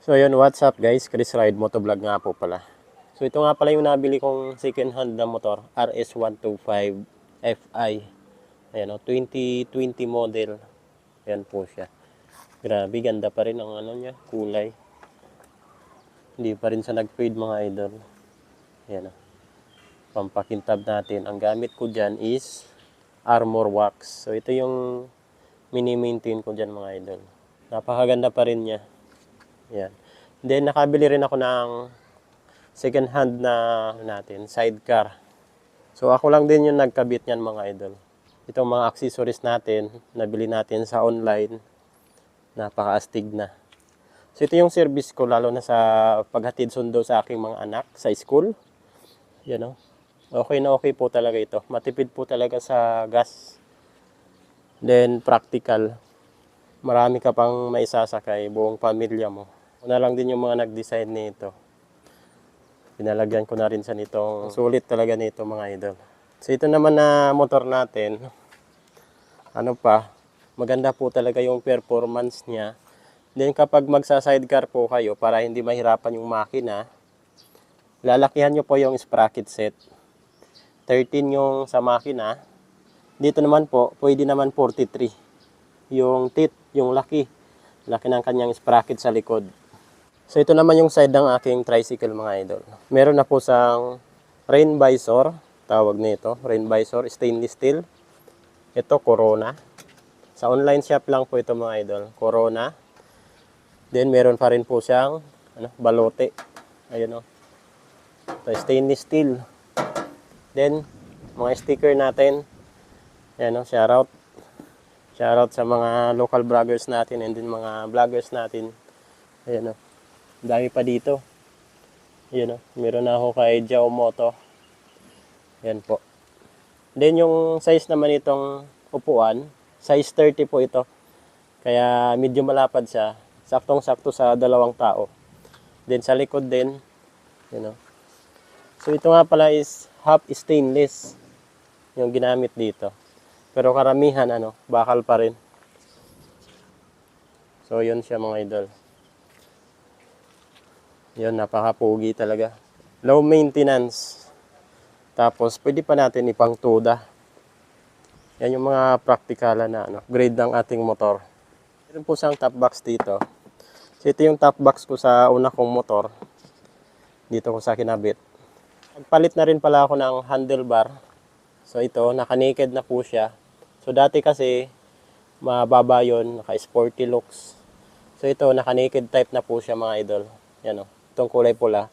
So yun, what's up guys? Chris Ride Motovlog nga po pala. So ito nga pala yung nabili kong second hand na motor, RS125 Fi. Ayan o, 2020 model. Ayan po siya. Grabe, ganda pa rin ang ano niya, kulay. Hindi pa rin sa nag-fade mga idol. Ayan o. Pampakintab natin. Ang gamit ko dyan is Armor Wax. So ito yung mini-maintain ko dyan mga idol. Napakaganda pa rin niya. Ayan. Then nakabili rin ako ng second hand na sidecar. So ako lang din yung nagkabit niyan mga idol. Itong mga accessories natin, nabili natin sa online. Napakaastig na. So ito yung service ko lalo na sa paghatid sundo sa aking mga anak sa school. Yan o. Okay na okay po talaga ito. Matipid po talaga sa gas. Then practical. Marami ka pang maisasakay, buong pamilya mo. Una lang din yung mga nag-design nito. Pinalagyan ko na rin sa nitong sulit talaga nito mga idol. So ito naman na motor natin. Ano pa, maganda po talaga yung performance niya. Then kapag magsa-sidecar po kayo para hindi mahirapan yung makina, lalakihan nyo po yung sprocket set. 13 yung sa makina. Dito naman po, pwede naman 43. Yung teeth, yung laki ng kanyang sprocket sa likod. So ito naman yung side ng aking tricycle mga idol. Meron na po sang rain visor, tawag nito, rain visor, stainless steel. Ito Corona. Sa online shop lang po ito mga idol, Corona. Then meron pa rin po siyang balote. Ayun o. Ito stainless steel. Then mga sticker natin. Ayan o, shoutout. Shoutout sa mga local vloggers natin and din mga vloggers natin. Ayan o. Dami pa dito. Ayan o. Meron na ako kay Jao Moto. Ayan po. Then yung size naman itong upuan, size 30 po ito. Kaya medyo malapad siya. Saktong-sakto sa dalawang tao. Then sa likod din. Ayan o. So ito nga pala is half stainless yung ginamit dito. Pero karamihan bakal pa rin. So yun siya mga idol. Yun, napakapugi talaga. Low maintenance. Tapos pwede pa natin ipang tuda. Yan yung mga praktikalan na grade ng ating motor. Meron po siyang top box dito. So ito yung top box ko sa una kong motor. Dito ko sa kinabit. Nagpalit na rin pala ako ng handlebar. So ito, naka-naked na po siya. So dati kasi mababa yun, naka-sporty looks. So ito, naka-naked type na po siya mga idol. Yan o, itong kulay pula.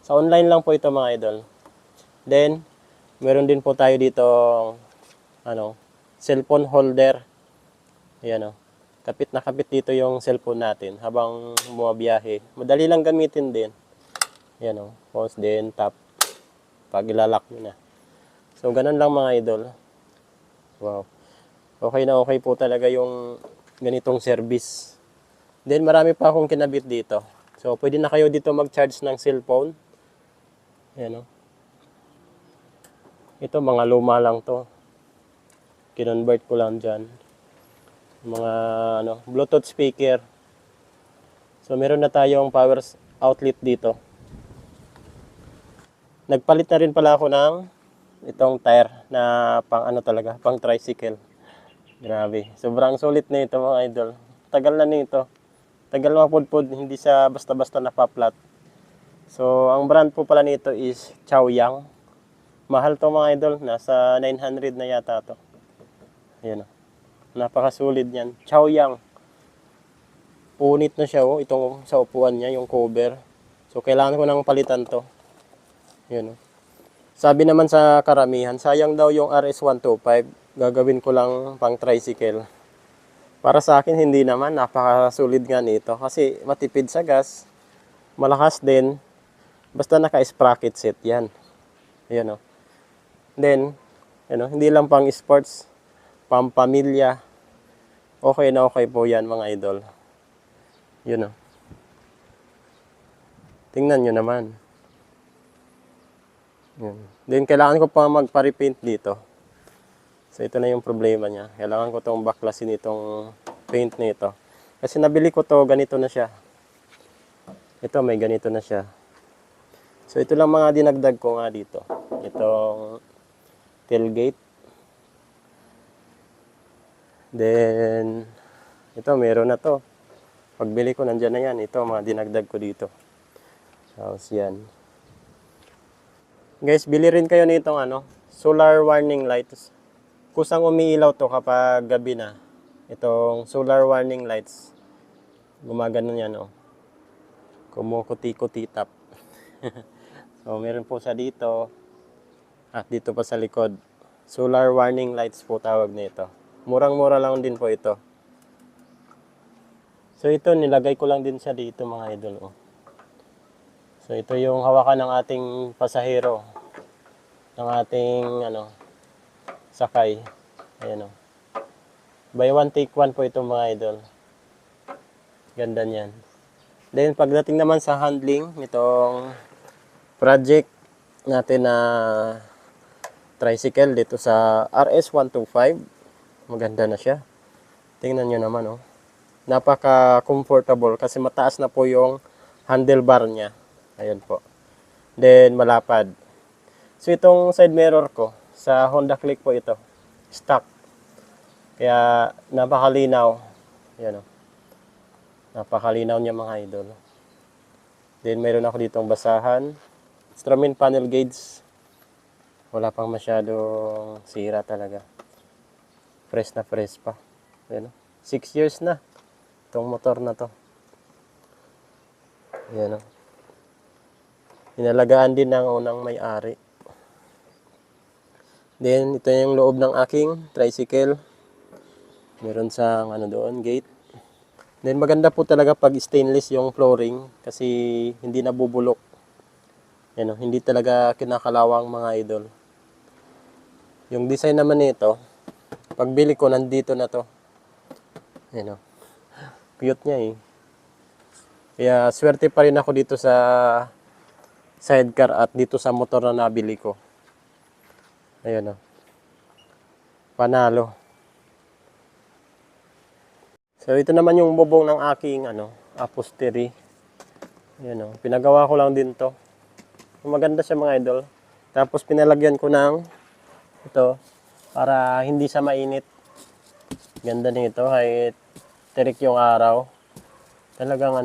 Sa online lang po ito mga idol. Then, meron din po tayo dito cellphone holder. Yan o. Kapit na kapit dito yung cellphone natin habang bumabiyahe. Madali lang gamitin din. Yan o. Pause din, tap. Pag ilalak nyo na. So, ganun lang mga idol. Wow. Okay na okay po talaga yung ganitong service. Then, marami pa akong kinabit dito. So, pwede na kayo dito mag-charge ng cellphone. Yan o. Ito, mga luma lang to. Kinonvert ko lang dyan. Mga Bluetooth speaker. So, meron na tayong power outlet dito. Nagpalit na rin pala ako ng itong tire na pang talaga, pang tricycle. Grabe. Sobrang sulit na ito mga idol. Tagal na nito. Tagal mapudpud, hindi siya basta-basta napaplat. So, ang brand po pala nito is Chaoyang. Mahal to mga idol. Nasa 900 na yata to. Ayan o. Napakasulit yan. Chaoyang. Punit na siya o. Itong sa upuan niya, yung cover. So, kailangan ko nang palitan to. Ayan o. Sabi naman sa karamihan, sayang daw yung RS125. Gagawin ko lang pang tricycle. Para sa akin, hindi naman. Napakasulit nga nito. Kasi matipid sa gas. Malakas din. Basta naka-sprocket set yan. Ayan o. Then, hindi lang pang sports, pang pamilya. Okay na okay po yan mga idol. Yun o. Tingnan nyo naman. Yan. Then, kailangan ko pa magpa-repaint dito. So, ito na yung problema niya. Kailangan ko itong baklasin itong paint nito. Kasi nabili ko to ganito na siya. Ito, may ganito na siya. So, ito lang mga dinagdag ko nga dito. Itong tailgate. Then, ito, meron na to. Pagbili ko, nandyan na yan. Ito, mga dinagdag ko dito. Tapos yan. Guys, bili rin kayo nitong solar warning lights. Kusang umiilaw to kapag gabi na. Itong solar warning lights. Gumagano yan, oh. Kumukuti-kuti tap. So, meron po sa dito. At dito pa sa likod. Solar warning lights po tawag nito. Murang-mura lang din po ito. So, ito, nilagay ko lang din siya dito mga idol, oh. So, ito yung hawakan ng ating pasahero. Ng ating, sakay. Ayan, oh. Buy one, take one po ito mga idol. Ganda niyan. Then, pagdating naman sa handling, nitong project natin na tricycle dito sa RS125. Maganda na siya. Tingnan nyo naman, oh. Napaka-comfortable kasi mataas na po yung handlebar niya. Ayan po. Then, malapad. So, itong side mirror ko, sa Honda Click po ito. Stock. Kaya, napakalinaw. Ayan, oh. Napakalinaw niya mga idol. Then, mayroon ako ditong basahan. Instrument panel gauge. Wala pang masyadong sira talaga. Fresh na fresh pa. Ayan, 6 years na itong motor na to. Ayan, o. Inalagaan din ng unang may-ari. Then, ito yung loob ng aking tricycle. Meron sa doon, gate. Then, maganda po talaga pag stainless yung flooring kasi hindi nabubulok. Ayan, o. Hindi talaga kinakalawang mga idol. Yung design naman nito, pagbili ko, nandito na to. Ayan, o. Cute niya eh. Kaya swerte pa rin ako dito sa sidecar at dito sa motor na nabili ko. Ayan, o. Panalo. So ito naman yung bubong ng aking upholstery. Ayan, o. Pinagawa ko lang din to. Maganda siya mga idol. Tapos pinalagyan ko ng ito para hindi siya mainit. Ganda nito kahit tirik yung araw. Talagang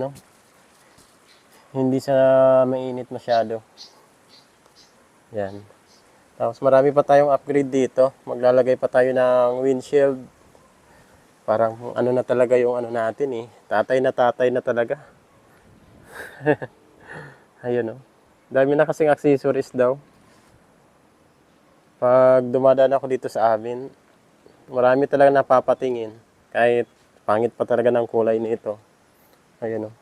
hindi siya mainit masyado. Yan. Tapos marami pa tayong upgrade dito. Maglalagay pa tayo ng windshield. Parang na talaga yung natin eh. Tatay na talaga. Ayun, oh. Dami na kasing accessories daw. Pag dumadaan ako dito sa amin, marami talaga napapatingin. Kahit pangit pa talaga ng kulay nito. Ayun, oh.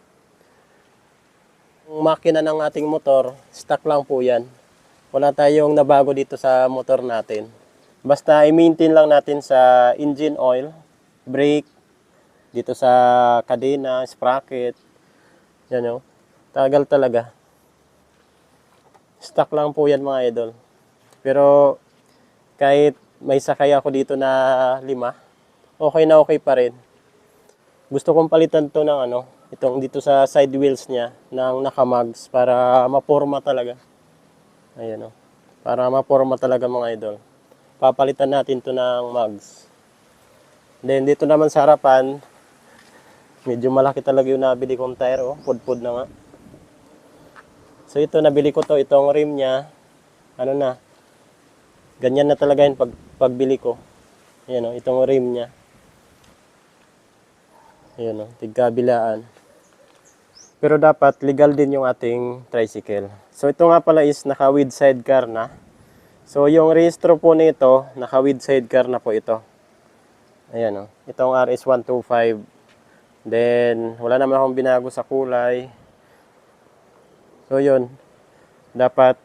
Yung makina ng ating motor, stock lang po yan. Wala tayong nabago dito sa motor natin. Basta i-maintain lang natin sa engine oil, brake, dito sa kadena, sprocket. Yan, oh. Tagal talaga. Stock lang po yan mga idol. Pero kahit may sakay ako dito na 5, okay na okay pa rin. Gusto kong palitan to ng itong dito sa side wheels niya ng nakamags para maporma talaga. Ayan, oh. Para maporma talaga mga idol. Papalitan natin to ng mags. Then dito naman sa harapan, medyo malaki talaga yung nabili kong tire, oh. Pudpud na nga. So ito, nabili ko to, itong rim niya, ganyan na talaga yung pagbili ko. Ayan, oh, itong rim niya. Ayan, oh, tigkabilaan. Pero dapat legal din yung ating tricycle. So ito nga pala is naka-with sidecar na. So yung rehistro po nito, naka-with sidecar na po ito. Ayan, oh, itong RS125. Then wala naman akong binago sa kulay. So yun, dapat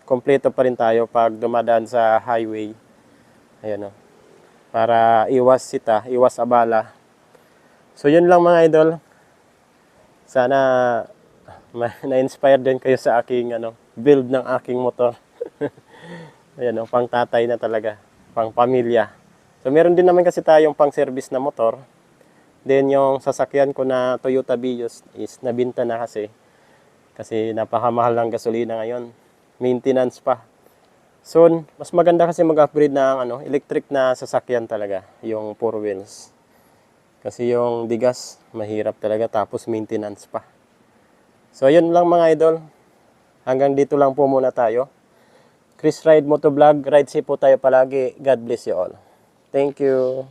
kompleto pa rin tayo pag dumadaan sa highway. Ayan, oh. Para iwas sita, iwas abala. So yun lang mga idol. Sana na-inspire din kayo sa aking build ng aking motor. Ayan, oh, pang tatay na talaga, pang pamilya. So meron din naman kasi tayong pang service na motor. Then yung sasakyan ko na Toyota Vios is nabinta na kasi. Kasi napakamahal ng gasolina ngayon. Maintenance pa. Soon, mas maganda kasi mag-upgrade ng electric na sasakyan talaga, yung 4 wheels. Kasi yung bigas, mahirap talaga tapos maintenance pa. So yun lang mga idol. Hanggang dito lang po muna tayo. Chris Ride Motovlog, ride safe po tayo palagi. God bless you all. Thank you.